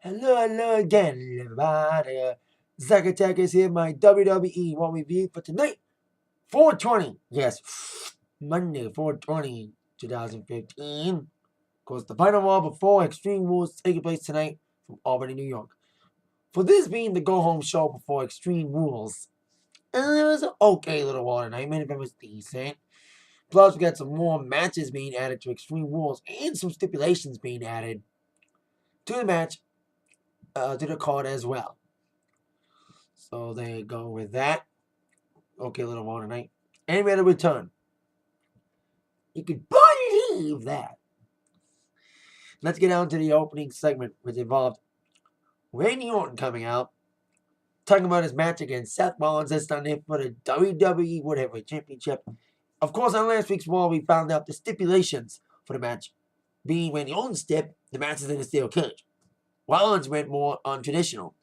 Hello again, everybody. Zack Attack is here, my WWE Raw review for tonight, 420. Yes, Monday, 420, 2015. Of course, the final Raw before Extreme Rules taking place tonight from Albany, New York. For this being the go-home show before Extreme Rules, it was an okay little Raw tonight. Main event was decent. Plus, we got some more matches being added to Extreme Rules and some stipulations being added to the match. To the card as well. So there you go with that. Okay, little more tonight. And we had a return. You can believe that. Let's get down to the opening segment, which involved Randy Orton coming out, talking about his match against Seth Rollins this Sunday for the WWE World Heavyweight Championship. Of course, on last week's Raw, we found out the stipulations for the match. Being Randy Orton's stip, the match is in a steel cage. Rollins went more untraditional.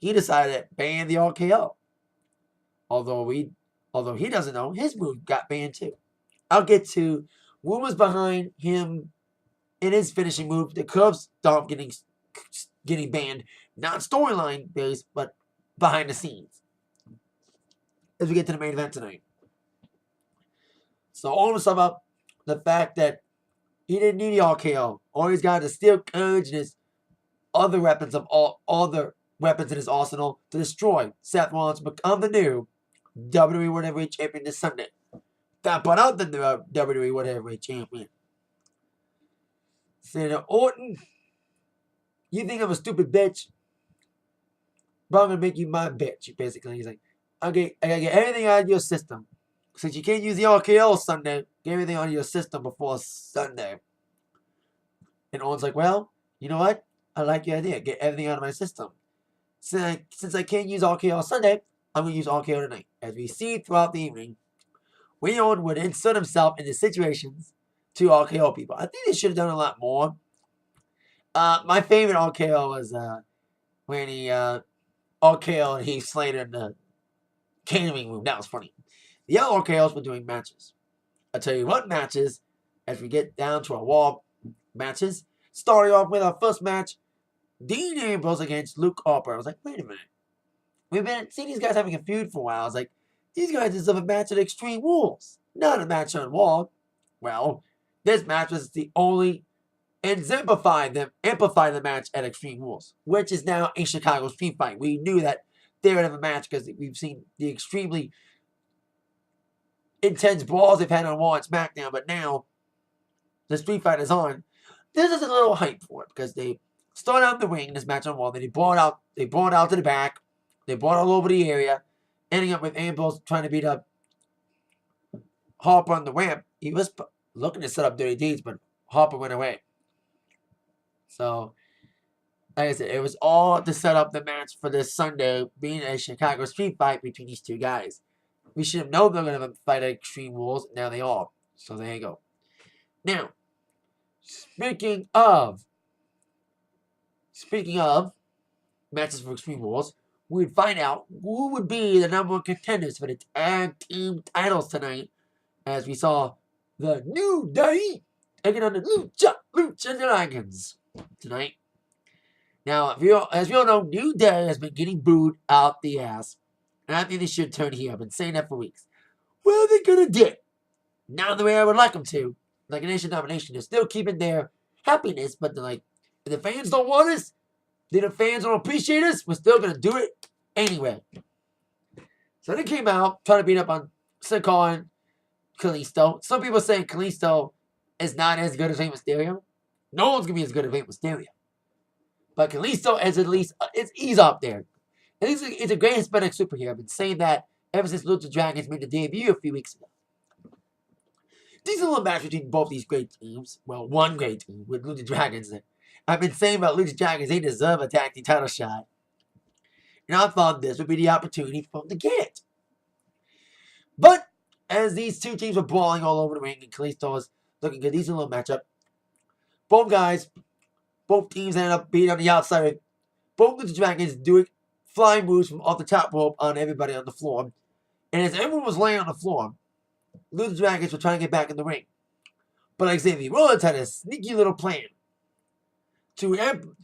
He decided to ban the RKO. Although he doesn't know, his move got banned too. I'll get to rumors behind him in his finishing move, the curb stomp getting banned, not storyline based, but behind the scenes. As we get to the main event tonight. So all of a sudden up the fact that he didn't need the RKO. All he's got is steel cage and his other weapons of all the weapons in his arsenal to destroy Seth Rollins, become the new WWE World Heavyweight Champion this Sunday. That brought out the new WWE World Heavyweight Champion. Senator Orton, you think I'm a stupid bitch? But I'm gonna make you my bitch. Basically, he's like, okay, I gotta get everything out of your system. Since you can't use the RKO Sunday, get everything out of your system before Sunday. And Orton's like, well, you know what? I like your idea. Get everything out of my system. Since I can't use RKO Sunday, I'm going to use RKO tonight. As we see throughout the evening, Randy Orton would insert himself into situations to RKO people. I think they should have done a lot more. My favorite RKO was when he RKO'd Heath Slater in the catering room. That was funny. The other RKOs were doing matches. I'll tell you what matches, as we get down to our Raw matches. Starting off with our first match, Dean Ambrose against Luke Harper. I was like, wait a minute. We've been seeing these guys having a feud for a while. I was like, these guys deserve a match at Extreme Rules, not a match on Raw. Well, this match was the only amplify the match at Extreme Rules, which is now a Chicago street fight. We knew that they would have a match because we've seen the extremely intense brawls they've had on Raw and SmackDown, but now the street fight is on. This is a little hype for it because they started out in the ring in this match on Raw. Then they brought out to the back. They brought all over the area, ending up with Ambrose trying to beat up Harper on the ramp. He was looking to set up dirty deeds, but Harper went away. So, like I said, it was all to set up the match for this Sunday, being a Chicago street fight between these two guys. We should have known they were going to have a fight at Extreme Rules. Now they are. So there you go. Now, speaking of matches for Extreme Rules, we'd find out who would be the number one contenders for the tag team titles tonight, as we saw the New Day taking on the Lucha Dragons tonight. Now, as we all know, New Day has been getting booed out the ass, and I think they should turn here. I've been saying that for weeks. What are they gonna do? Not the way I would like them to. Like a nation domination, they're still keeping their happiness, but they're like, if the fans don't want us, if the fans don't appreciate us, we're still going to do it anyway. So they came out trying to beat up on Sikoa and Kalisto. Some people saying Kalisto is not as good as Rey Mysterio. No one's going to be as good as Rey Mysterio. But Kalisto is at least, he's up there. And he's a great Hispanic superhero. I've been saying that ever since Lucha Dragons made the debut a few weeks ago. Decent little match between both these great teams. Well, one great team with Lucha Dragons. I've been saying about Lucha Dragons, they deserve a tag team title shot. And I thought this would be the opportunity for them to get it. But as these two teams were brawling all over the ring and Kalisto was looking good, decent little matchup. Both teams ended up being on the outside. Both Lucha Dragons doing flying moves from off the top rope on everybody on the floor. And as everyone was laying on the floor, Lucha Dragons were trying to get back in the ring. But Xavier Woods had a sneaky little plan to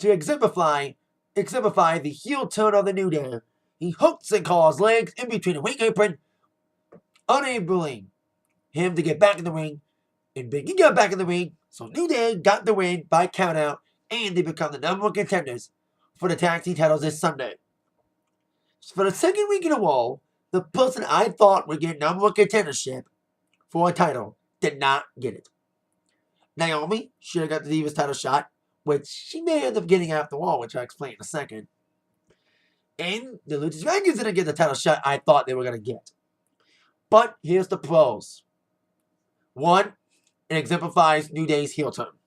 exemplify exemplify the heel turn of the New Day. He hooks and claws legs in between the ring apron, enabling him to get back in the ring. And Big E got back in the ring, so New Day got the win by countout, and they become the #1 contenders for the tag team titles this Sunday. For the second week in a row, the person I thought would get #1 contendership for a title did not get it. Naomi should have got the Divas title shot, which she may end up getting after all, which I'll explain in a second. And the Lucha Dragons didn't get the title shot I thought they were going to get. But here's the pros. One, it exemplifies New Day's heel turn,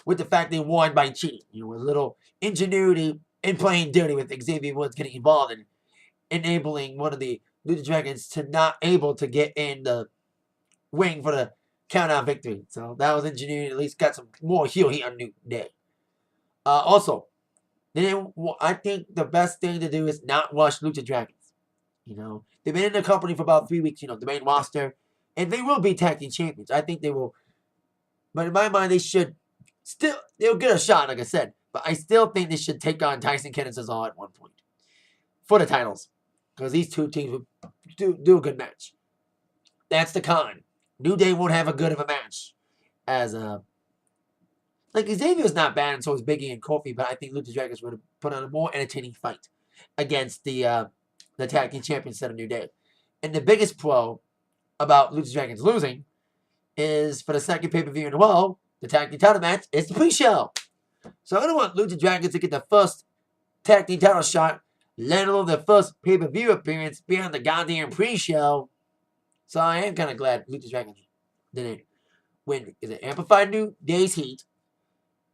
with the fact they won by cheating. With a little ingenuity and playing dirty with Xavier Woods getting involved and enabling one of the Lucha Dragons to not able to get in the ring for the count-out victory. So that was ingenuity. At least got some more heel heat on New Day. Also, I think the best thing to do is not rush Lucha Dragons. They've been in the company for about 3 weeks. The main roster, and they will be tag team champions. I think they will. But in my mind, they'll get a shot, like I said. But I still think they should take on Tyson Kidd and Cesaro at one point for the titles, because these two teams will do a good match. That's the con. New Day won't have a good of a match as Xavier's not bad, and so is Biggie and Kofi, but I think Lucha Dragons would have put on a more entertaining fight against the tag team champions instead of New Day. And the biggest pro about Lucha Dragons losing is for the second pay-per-view in a row, the tag team title match is the pre-show. So I don't want Lucha Dragons to get the first tag team title shot, let alone the first pay-per-view appearance, be on the goddamn pre-show. So I am kind of glad Lucha Dragons didn't win. Is it amplified New Day's heat?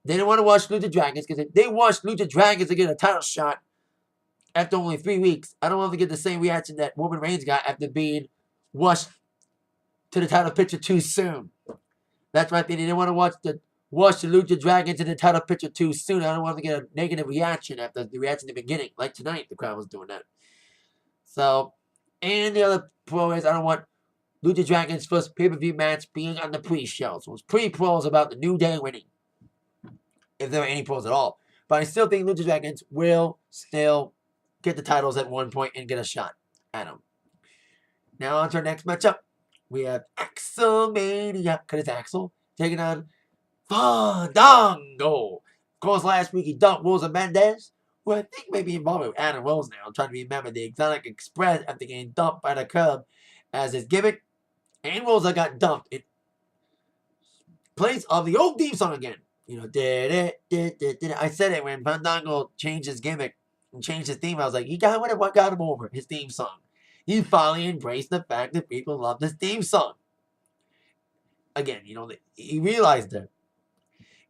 They didn't want to watch Lucha Dragons, because if they watched Lucha Dragons to get a title shot after only 3 weeks, I don't want them to get the same reaction that Roman Reigns got after being rushed to the title picture too soon. That's right. They didn't want to watch the Lucha Dragons in the title picture too soon. I don't want them to get a negative reaction after the reaction they've been getting. Like tonight, the crowd was doing that. So, and the other pro is I don't want Lucha Dragons' first pay-per-view match being on the pre-show. So it's pre-pros about the New Day winning, if there are any pros at all. But I still think Lucha Dragons will still get the titles at one point and get a shot at them. Now on to our next matchup. We have Axelmania, because it's Axel, taking on Fandango. Of course, last week he dumped Rosa Mendez, who I think may be involved with Adam Rose now. I'm trying to remember the Exotic Express after getting dumped by the Cub as his gimmick. And Rosa got dumped in place of the old theme song again. I said it when Fandango changed his gimmick and changed his theme. I was like, he got what got him over, his theme song. He finally embraced the fact that people love this theme song. Again, he realized it.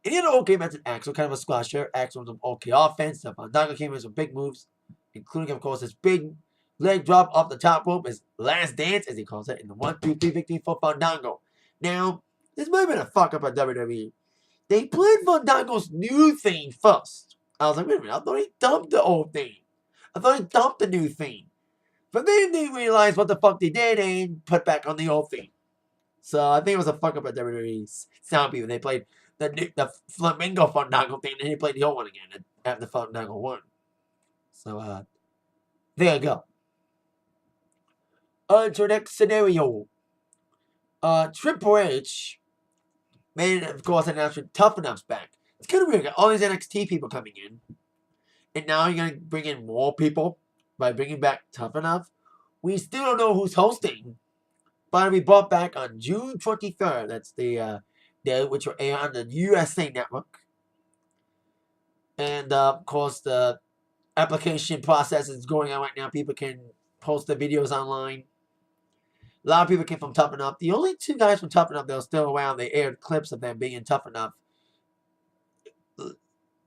And he had an okay match with Axel, kind of a squasher. Axel was an okay offense. Fandango came in with some big moves, including, of course, his big leg drop off the top rope, his last dance, as he calls it, in the 1-2-3 victory for Fandango. Now, this might have been a fuck up at WWE. They played Fandango's new theme first. I was like, wait a minute, I thought he dumped the old theme. I thought he dumped the new theme. But then they realized what the fuck they did and put back on the old theme. So I think it was a fuck up at WWE's sound people. They played the Flamingo Fandango theme, and they played the old one again after Fandango won. So there you go. On to the next scenario. Triple H made, of course, an announcement. Tough Enough's back. It's kind of weird. Got all these NXT people coming in, and now you're going to bring in more people by bringing back Tough Enough. We still don't know who's hosting, but it'll be brought back on June 23rd. That's the day which will air on the USA Network. And, of course, the application process is going on right now. People can post their videos online. A lot of people came from Tough Enough. The only two guys from Tough Enough that are still around, they aired clips of them being Tough Enough.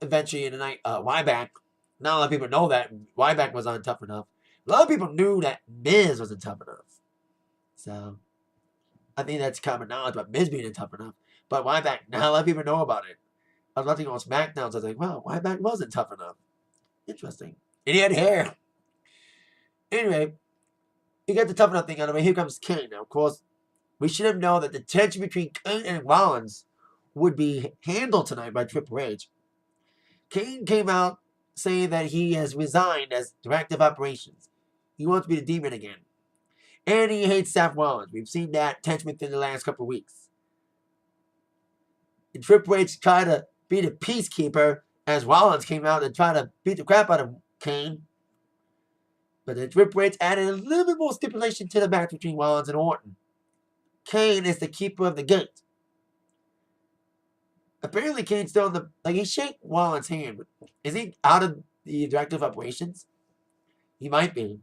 Eventually in the night, Ryback. Not a lot of people know that Ryback was on Tough Enough. A lot of people knew that Miz was in Tough Enough. So, I think that's common knowledge about Miz being in Tough Enough. But Ryback, not a lot of people know about it. I was watching on SmackDown, so I was like, wow, Ryback wasn't Tough Enough. Interesting. And he had hair. Anyway, you got the Tough Enough thing on the way. Here comes Kane. Now, of course, we should have known that the tension between Kane and Rollins would be handled tonight by Triple H. Kane came out saying that he has resigned as director of operations. He wants to be the demon again. And he hates Seth Rollins. We've seen that tension within the last couple of weeks. And Triple H tried to be the peacekeeper as Rollins came out and tried to beat the crap out of Kane. But then Triple H added a little bit more stipulation to the match between Rollins and Orton. Kane is the keeper of the gate. Apparently, Kane's still in the... Like, he shake Rollins' hand. But is he out of the director of operations? He might be.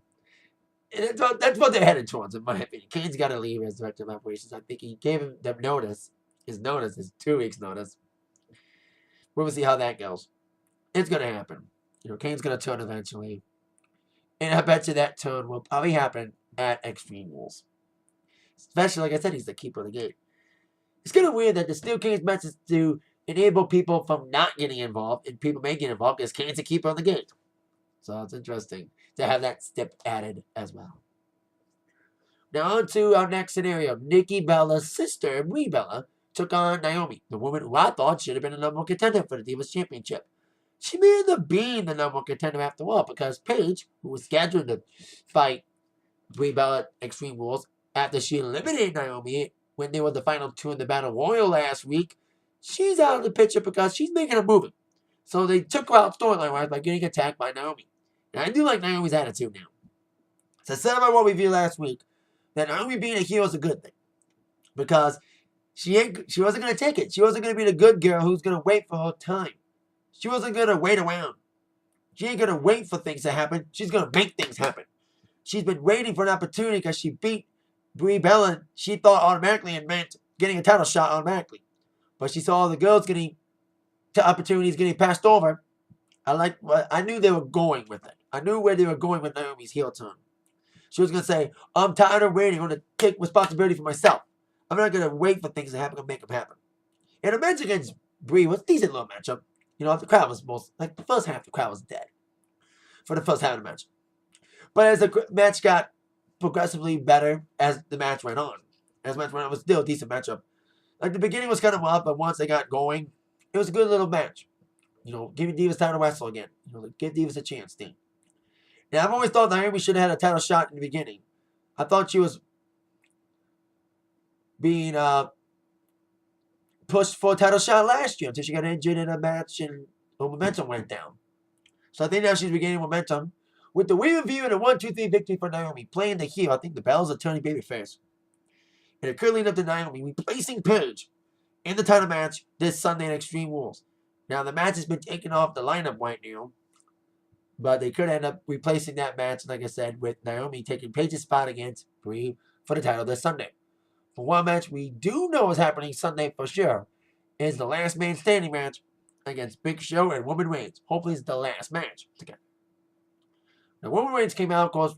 And that's what they're headed towards, in my opinion. Kane's got to leave as director of operations. I think he gave them notice. His notice is 2 weeks' notice. We'll see how that goes. It's going to happen. Kane's going to turn eventually. And I bet you that turn will probably happen at Extreme Rules. Especially, like I said, he's the keeper of the gate. It's kind of weird that the Steel Kane's message to enable people from not getting involved and people may get involved because Kane's the keeper of the gate. So it's interesting to have that step added as well. Now on to our next scenario. Nikki Bella's sister, Brie Bella, took on Naomi, the woman who I thought should have been the number one contender for the Divas Championship. She may end up being the number one contender after all because Paige, who was scheduled to fight Brie Bella at Extreme Rules after she eliminated Naomi when they were the final two in the Battle Royal last week, she's out of the picture because she's making a movie. So they took her out storyline-wise by getting attacked by Naomi. And I do like Naomi's attitude now. So I said about what we viewed last week, that Naomi being a heel is a good thing. Because she wasn't going to take it. She wasn't going to be the good girl who's going to wait for her time. She wasn't going to wait around. She ain't going to wait for things to happen. She's going to make things happen. She's been waiting for an opportunity because she beat Brie Bella. She thought automatically it meant getting a title shot automatically. But she saw the girls getting opportunities getting passed over. I knew they were going with it. I knew where they were going with Naomi's heel turn. She was going to say, I'm tired of waiting. I'm going to take responsibility for myself. I'm not going to wait for things to happen and make them happen. And the match against Brie was a decent little matchup. The crowd was the first half of the crowd was dead for the first half of the match. But as the match got progressively better as the match went on, it was still a decent matchup. Like the beginning was kind of rough, but once they got going, it was a good little match. Giving Divas time to wrestle again. Give Divas a chance, Dean. Now, I've always thought Naomi should have had a title shot in the beginning. I thought she was being pushed for a title shot last year until she got injured in a match and her momentum went down. So I think now she's regaining momentum. With the Women View and a 1-2-3 victory for Naomi, playing the heel, I think the Bells are turning babyface. And it could lead up to Naomi replacing Paige in the title match this Sunday at Extreme Rules. Now, the match has been taken off the lineup right now, but they could end up replacing that match, like I said, with Naomi taking Paige's spot against Brie for the title this Sunday. For one match we do know is happening Sunday for sure is the last man standing match against Big Show and Roman Reigns. Hopefully it's the last match together. Now, Roman Reigns came out, of course.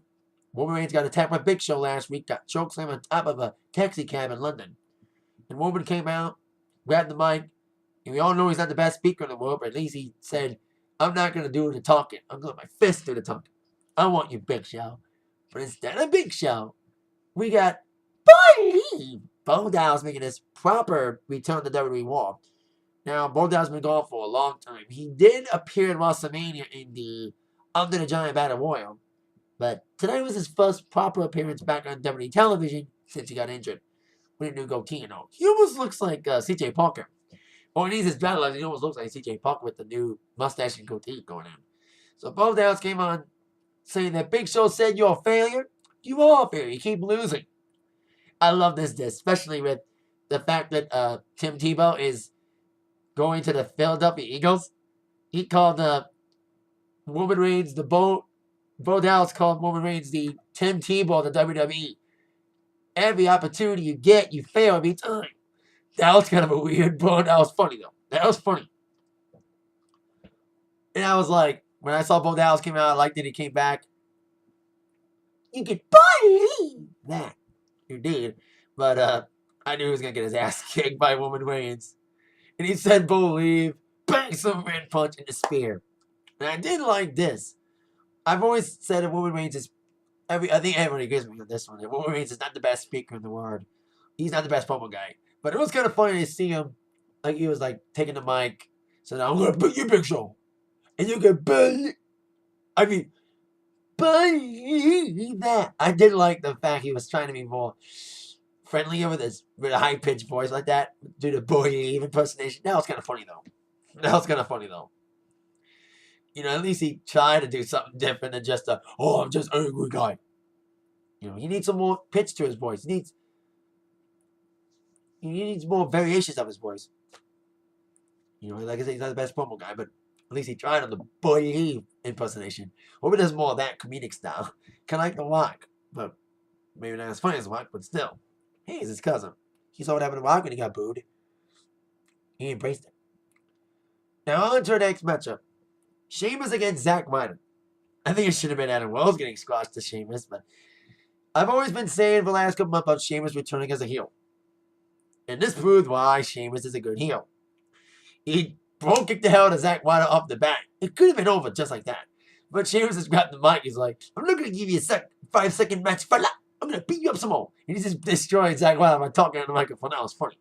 Roman Reigns got attacked by Big Show last week, got chokeslammed on top of a taxi cab in London. And Roman came out, grabbed the mic, and we all know he's not the best speaker in the world, but at least he said, I'm not going to do the talking. I'm going to my fist do the talking. I want you, Big Show. But instead of Big Show, we got Believe. Bo Dallas making his proper return to WWE Raw. Now, Bo Dallas has been gone for a long time. He did appear in WrestleMania in the Under the Giant Battle Royal, but today was his first proper appearance back on WWE television since he got injured with a new goatee and all. He almost looks like CJ Parker. Or he needs his battle, he almost looks like CJ Parker with the new mustache and goatee going on. So Bo Dallas came on saying that Big Show said you're a failure. You are a failure. You keep losing. I love this, especially with the fact that Tim Tebow is going to the Philadelphia Eagles. He called Roman Reigns the Bo Dallas called Roman Reigns the Tim Tebow of the WWE. Every opportunity you get, you fail every time. That was kind of a weird bone. That was funny, though. That was funny. And I was like, when I saw Bo Dallas came out, I liked that he came back. You could believe that. You did. But I knew he was going to get his ass kicked by Roman Reigns. And he said, believe, bang, Superman punch in the spear. And I did like this. I've always said that Roman Reigns is, I think everybody agrees with me on this one. That Roman Reigns is not the best speaker in the world. He's not the best promo guy. But it was kind of funny to see him, like he was like taking the mic. So now I'm going to beat you, Big Show. And you can believe that. I did like the fact he was trying to be more friendlier with a high pitched voice like that, do the believe impersonation. That was kind of funny though. At least he tried to do something different than just I'm just an angry guy. He needs some more pitch to his voice. He needs more variations of his voice. Like I said, he's not the best promo guy, but at least he tried on the boy impersonation. Hope he does more of that comedic style. Kind of like The Rock, but maybe not as funny as The Rock, but still. Hey, it's his cousin. He saw what happened to Rock when he got booed. He embraced it. Now on to our next matchup. Sheamus against Zack Ryder. I think it should have been Adam Wells getting squashed to Sheamus, but I've always been saying for the last couple months about Sheamus returning as a heel. And this proved why Sheamus is a good heel. He kicked the hell out of Zack Ryder off the bat. It could have been over just like that. But Sheamus just grabbed the mic. He's like, I'm not going to give you a 5-second match, fella. I'm going to beat you up some more. And he just destroyed Zack Ryder by talking on the microphone. That was funny.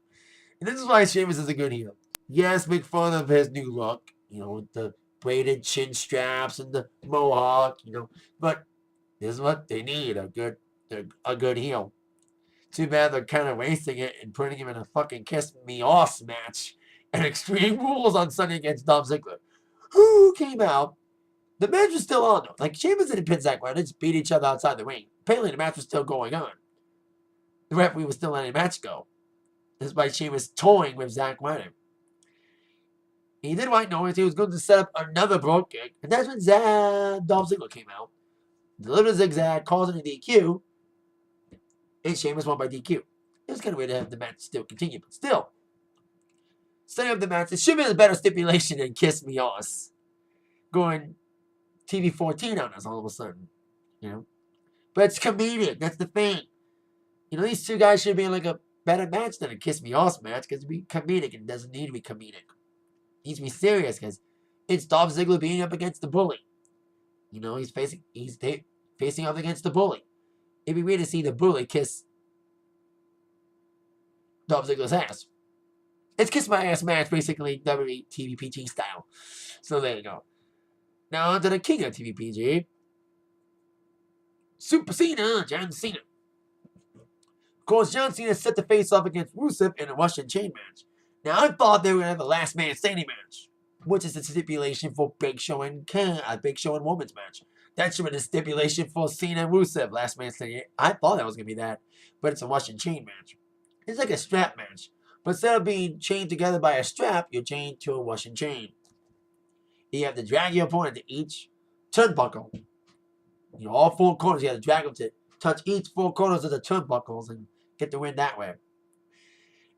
And this is why Sheamus is a good heel. Yes, make fun of his new look, with the braided chin straps and the mohawk, But this is what they need, a good heel. Too bad they're kind of wasting it and putting him in a fucking Kiss Me Off match and Extreme Rules on Sunday against Dolph Ziggler. Who came out? The match was still on, though. Like, Sheamus didn't pin Zack Ryder. They just beat each other outside the ring. Apparently, the match was still going on. The referee was still letting the match go. This is why Sheamus toying with Zack Ryder. He did white noise. He was going to set up another brogue kick. And that's when Dolph Ziggler came out. Delivered a zigzag, causing a DQ. And Sheamus won by DQ. It was kind of weird to have the match still continue, but still. Setting up the match, it should have been a better stipulation than Kiss Me Off. Going TV 14 on us all of a sudden. But it's comedic. That's the thing. These two guys should be in like a better match than a Kiss Me Off match because it'd be comedic and it doesn't need to be comedic. It needs to be serious because it's Dolph Ziggler being up against the bully. He's facing up against the bully. It'd be weird to see the bully kiss Dolph Ziggler's ass. It's Kiss My Ass match, basically WWE TVPG style. So there you go. Now on to the king of TVPG. Super Cena, John Cena. Of course, John Cena set to face off against Rusev in a Russian chain match. Now I thought they were going to have a last man standing match, which is the stipulation for Big Show and Woman's match. That should be the stipulation for Cena and Rusev, last man standing. I thought that was going to be that, but it's a Russian chain match. It's like a strap match. But instead of being chained together by a strap, you're chained to a Russian chain. You have to drag your opponent to each turnbuckle. All four corners, you have to drag them to touch each four corners of the turnbuckles and get the win that way.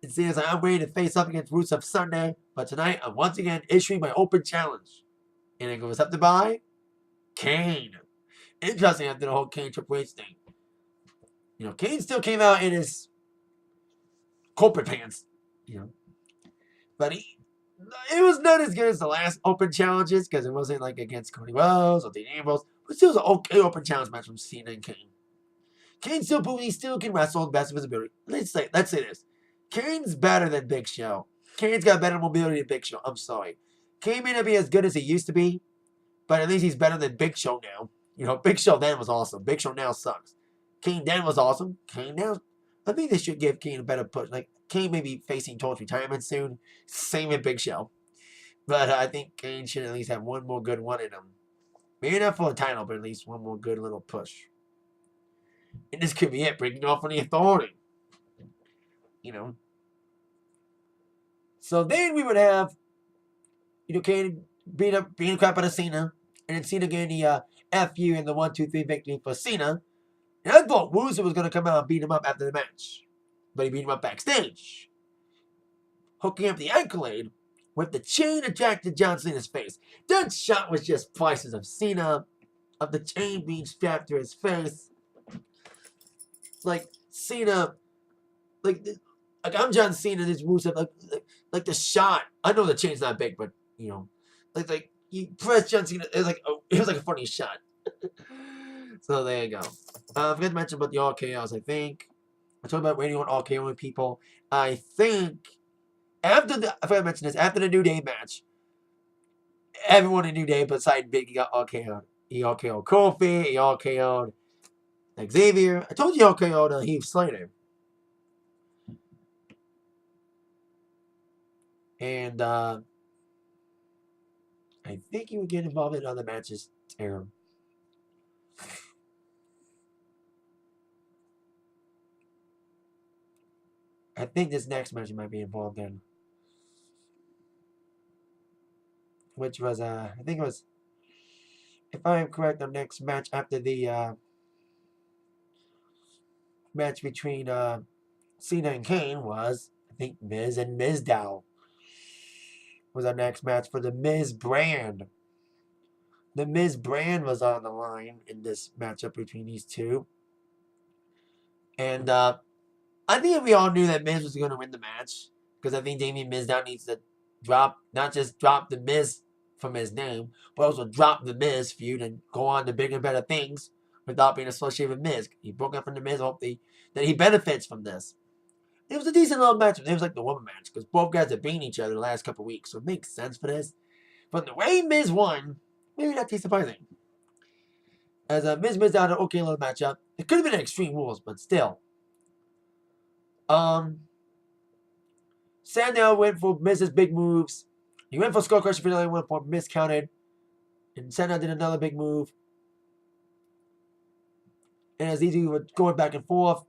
It seems like I'm ready to face up against Rusev Sunday, but tonight I'm once again issuing my open challenge. And it goes up to by Kane. Interesting after the whole Kane Triple H thing. Kane still came out in his corporate pants. But it was not as good as the last open challenges because it wasn't like against Cody Rhodes or Dean Ambrose. But still was an okay open challenge match from Cena and Kane. Kane still proved he still can wrestle the best of his ability. Let's say this. Kane's better than Big Show. Kane's got better mobility than Big Show. I'm sorry. Kane may not be as good as he used to be, but at least he's better than Big Show now. Big Show then was awesome. Big Show now sucks. Kane then was awesome. Kane now, I think they should give Kane a better push. Like, Kane may be facing towards retirement soon. Same with Big Show. But I think Kane should at least have one more good one in him. Maybe not for a title, but at least one more good little push. And this could be it, breaking off on the Authority. So then we would have, Kane beating the crap out of Cena. And then Cena getting the FU and the 1-2-3 victory for Cena. And I thought Rusev was going to come out and beat him up after the match. But he beat him up backstage. Hooking up the accolade with the chain attached to John Cena's face. That shot was just priceless of Cena, of the chain being strapped to his face. Like, Cena, I'm John Cena, this Rusev, like the shot. I know the chain's not big, but, like you press John Cena, it was like a funny shot. So there you go. I forgot to mention about the All Chaos, I think. I talked about radio and All KO people. I think, I forgot to mention this, after the New Day match, everyone in New Day besides Big E got all KO'd. He all KO'd Kofi. He all KO'd Xavier. I told you he all KO'd Heath Slater. And I think he would get involved in other matches too. I think this next match he might be involved in. Which was, I think it was, if I am correct, the next match after the match between Cena and Kane was, I think, Miz and Mizdow. Was our next match for the Miz brand. The Miz brand was on the line in this matchup between these two. And I think we all knew that Miz was going to win the match. Because I think Damien Mizdow needs to not just drop the Miz from his name, but also drop the Miz feud and go on to bigger and better things without being associated with Miz. He broke up from the Miz. I hope that he benefits from this. It was a decent little match. It was like the woman match because both guys have beaten each other the last couple weeks. So it makes sense for this. But the way Miz won, maybe not too surprising. As Miz Mizdow had an okay little matchup. It could have been an Extreme Rules, but still. Sandow went for Miz's big moves. He went for Skull Crusher finale, went for Miz counted. And Sandow did another big move. And as these two were going back and forth,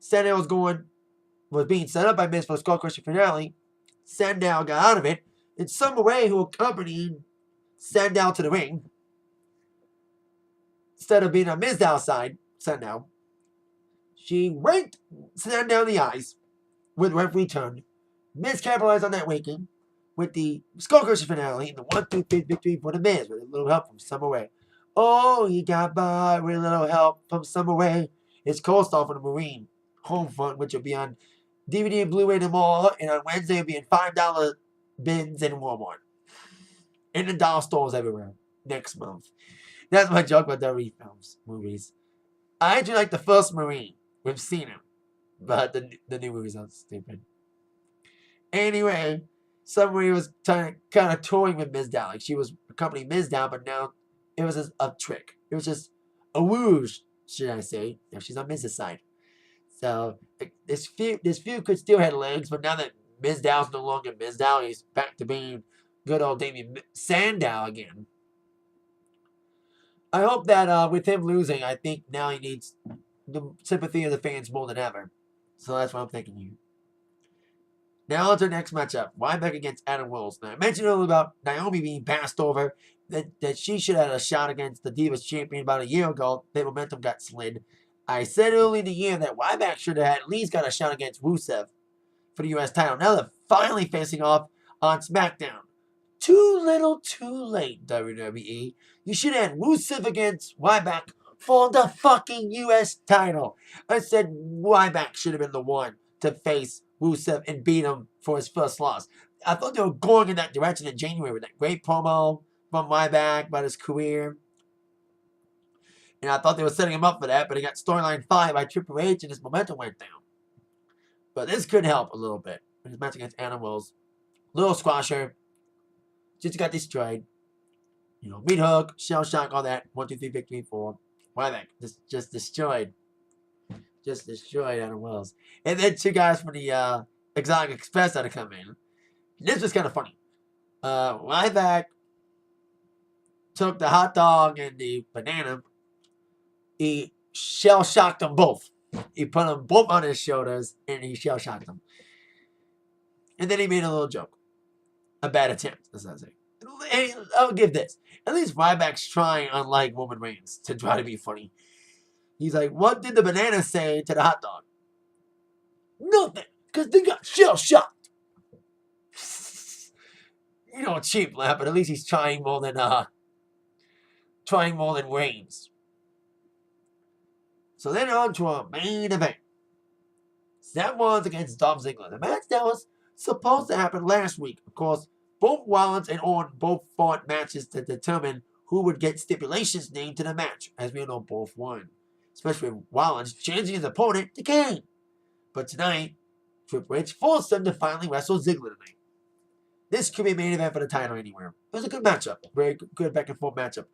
Sandow was being set up by Miz for the Skull Crusher finale. Sandow got out of it. And Summer Rae, who accompanied Sandow to the ring, instead of being on Mizdow's side, Sandow, she raked Sandow in the eyes with referee turn. Miz capitalized on that waking with the Skull Crusher finale and the 1-2 victory for the Miz with a little help from Summer Rae. Oh, he got by with a little help from Summer Rae. It's co-star for the Marine Homefront, which will be on DVD and Blu-ray tomorrow, and on Wednesday it'll be in $5 bins in Walmart. In the dollar stores everywhere next month. That's my joke about WWE films, movies. I actually like the first Marine. We've seen him. But the new movies are stupid. Anyway, Summer Rae was kind of toying with Mizdow. Like she was accompanying Mizdow, but now it was a trick. It was just a wooge, should I say. Now she's on Miz's side. So this feud could still have legs, but now that Mizdow's no longer Mizdow, he's back to being good old Damien Sandow again. I hope that with him losing, I think now he needs the sympathy of the fans more than ever. So that's what I'm thinking here. Now on to the next matchup. Ryback against Adam Wills. Now, I mentioned earlier about Naomi being passed over, that she should have had a shot against the Divas champion about a year ago. The momentum got slid. I said early in the year that Ryback should have at least got a shot against Rusev for the U.S. title. Now they're finally facing off on SmackDown. Too little, too late, WWE. You should have had Rusev against Ryback for the fucking U.S. title. I said Ryback should have been the one to face Rusev and beat him for his first loss. I thought they were going in that direction in January with that great promo from Ryback about his career. And I thought they were setting him up for that, but he got storyline 5 by Triple H and his momentum went down. But this could help a little bit. His match against Adam Wills. Little squasher. Just got destroyed. You know, meat hook, shell shock, all that. 1-2-3 victory for Ryback. Just destroyed. Just destroyed Adam Wills. And then 2 guys from the Exotic Express had to come in. This was kind of funny. Ryback took the hot dog and the banana. He shell shocked them both. He put them both on his shoulders and he shell shocked them. And then he made a little joke. A bad attempt, as I say. And I'll give this. At least Ryback's trying, unlike Roman Reigns, to try to be funny. He's like, what did the banana say to the hot dog? Nothing, because they got shell shocked. You know, a cheap laugh, but at least he's trying more than Reigns. So then on to our main event. Seth Rollins against Dolph Ziggler. The match that was supposed to happen last week. Of course, both Rollins and Orton both fought matches to determine who would get stipulations named to the match. As we all know, both won. Especially with Rollins changing his opponent to Kane. But tonight, Triple H forced them to finally wrestle Ziggler tonight. This could be a main event for the title anywhere. It was a good matchup. Very good back and forth matchup.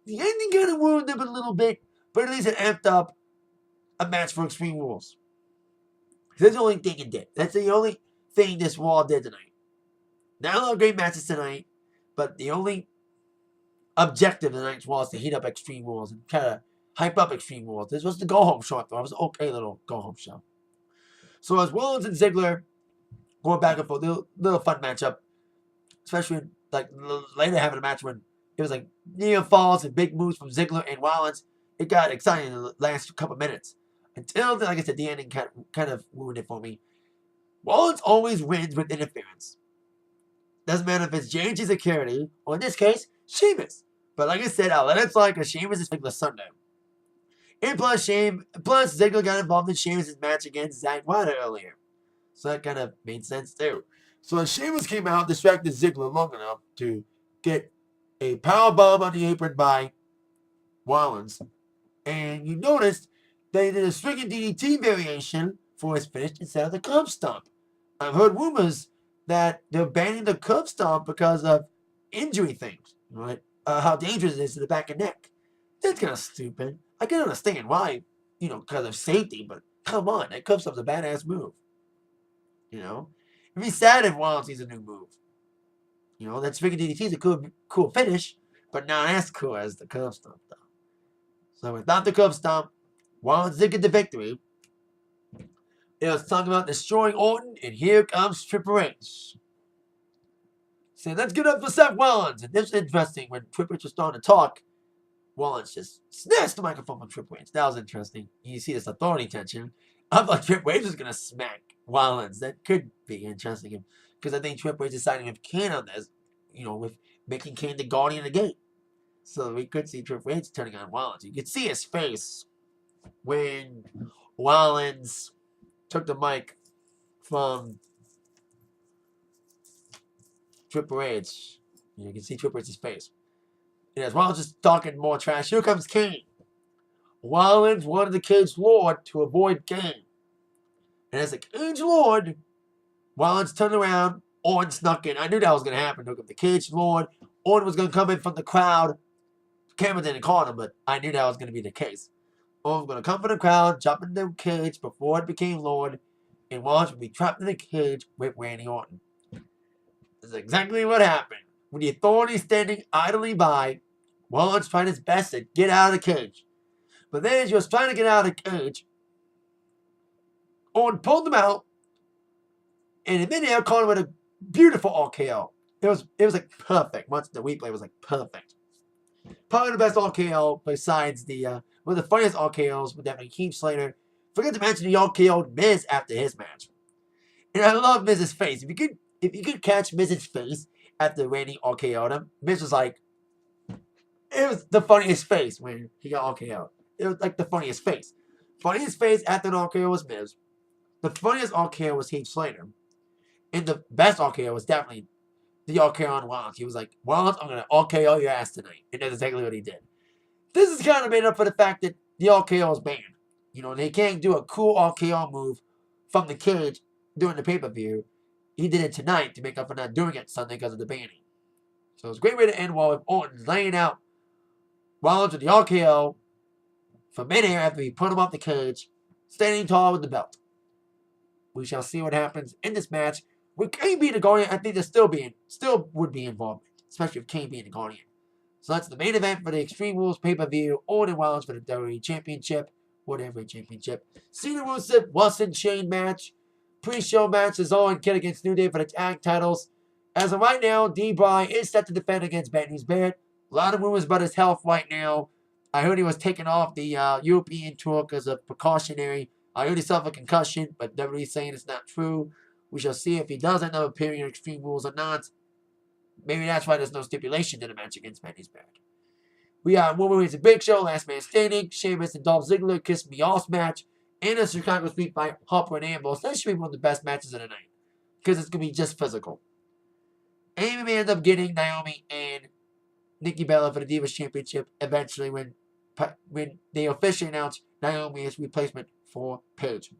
The ending kind of ruined them a little bit, but at least it amped up a match for Extreme Rules. That's the only thing it did. That's the only thing this Raw did tonight. Not a lot of great matches tonight, but the only objective of tonight's Raw is to heat up Extreme Rules and kind of hype up Extreme Rules. This was the go-home show, though. It was an okay little go-home show. So as Rollins and Ziggler going back and forth, little fun matchup, especially like later having a match when it was like near falls and big moves from Ziggler and Rollins. It got exciting in the last couple minutes. Until, like I said, the ending kind of ruined it for me. Rollins always wins with interference. Doesn't matter if it's J&J Security, or in this case, Sheamus. But like I said, I'll let it fly because Sheamus is Ziggler Sunday. And plus Ziggler got involved in Sheamus' match against Zack Ryder earlier. So that kind of made sense too. So as Sheamus came out, distracted Ziggler long enough to get a powerbomb on the apron by Rollins. And you noticed they did a swinging DDT variation for his finish instead of the curb stomp. I've heard rumors that they're banning the curb stomp because of injury things, right? How dangerous it is to the back and neck. That's kind of stupid. I can understand why, because of safety, but come on, that curb stomp's a badass move. It'd be sad if Rollins needs a new move. That swinging DDT is a cool finish, but not as cool as the curb stomp, though. So without the curb stomp, Rollins did get the victory. It was talking about destroying Orton, and here comes Triple H. Saying, let's get up for Seth Rollins. And this is interesting. When Triple H was starting to talk, Rollins just snatched the microphone from Triple H. That was interesting. You see this authority tension. I thought Triple H was going to smack Rollins. That could be interesting. Because I think Triple H is siding with Kane on this. With making Kane the guardian of the gate. So we could see Triple H turning on Rollins. You could see his face when Rollins took the mic from Triple H. You can see Triple H's face. And as Rollins is talking more trash, here comes Kane. Rollins wanted the Cage Lord to avoid Kane. And as the Cage Lord, Rollins turned around. Orton snuck in. I knew that was going to happen. Look up the Cage Lord. Orton was going to come in from the crowd. Cameron didn't call him, but I knew that was going to be the case. Orton was going to come from the crowd, jump in the cage before it became Lord, and Rollins would be trapped in the cage with Randy Orton. This is exactly what happened. With the Authority standing idly by, Rollins tried his best to get out of the cage. But then as he was trying to get out of the cage, Orton pulled him out, and in midair caught him with a beautiful RKO. It was like perfect. Once the replay was like perfect. Probably the best RKO besides one of the funniest RKOs would definitely Heath Slater. Forget to mention the RKO Miz after his match. And I love Miz's face. If you could catch Miz's face after Randy RKO'd him, Miz was like, it was the funniest face when he got RKO'd. It was like the funniest face. Funniest face after the RKO was Miz. The funniest RKO was Heath Slater. And the best RKO was definitely the RKO on Rollins. He was like, Rollins, I'm going to RKO your ass tonight. And that's exactly what he did. This is kind of made up for the fact that the RKO is banned. They can't do a cool RKO move from the cage during the pay-per-view. He did it tonight to make up for not doing it Sunday because of the banning. So it's a great way to end Raw with Orton laying out Rollins with the RKO from midair after he put him off the cage, standing tall with the belt. We shall see what happens in this match. With Kane being the Guardian, I think there still would be involvement, especially with Kane being the Guardian. So that's the main event for the Extreme Rules pay-per-view. Orton and Rollins for the WWE Championship, whatever championship. Cena Rusev, Wilson Shane match. Pre-show match is Owen Kidd against New Day for the tag titles. As of right now, D-Bry is set to defend against Bad News Barrett. A lot of rumors about his health right now. I heard he was taken off the European tour because of precautionary. I heard he suffered a concussion, but WWE saying it's not true. We shall see if he does end up appearing in Extreme Rules or not. Maybe that's why there's no stipulation in the match against Bad News Barrett. We got Woman Reigns and Big Show, Last Man Standing, Sheamus and Dolph Ziggler, Kiss Me Off match, and a Chicago Street Fight, Harper and Ambrose. That should be one of the best matches of the night. Because it's going to be just physical. Amy may end up getting Naomi and Nikki Bella for the Divas Championship eventually when they officially announce Naomi as replacement for Paige.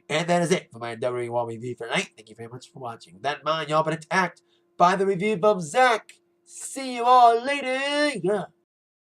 And that is it for my WWE Raw review for tonight. Thank you very much for watching. With that in mind, y'all been attacked by the review from Zach. See you all later. Yeah.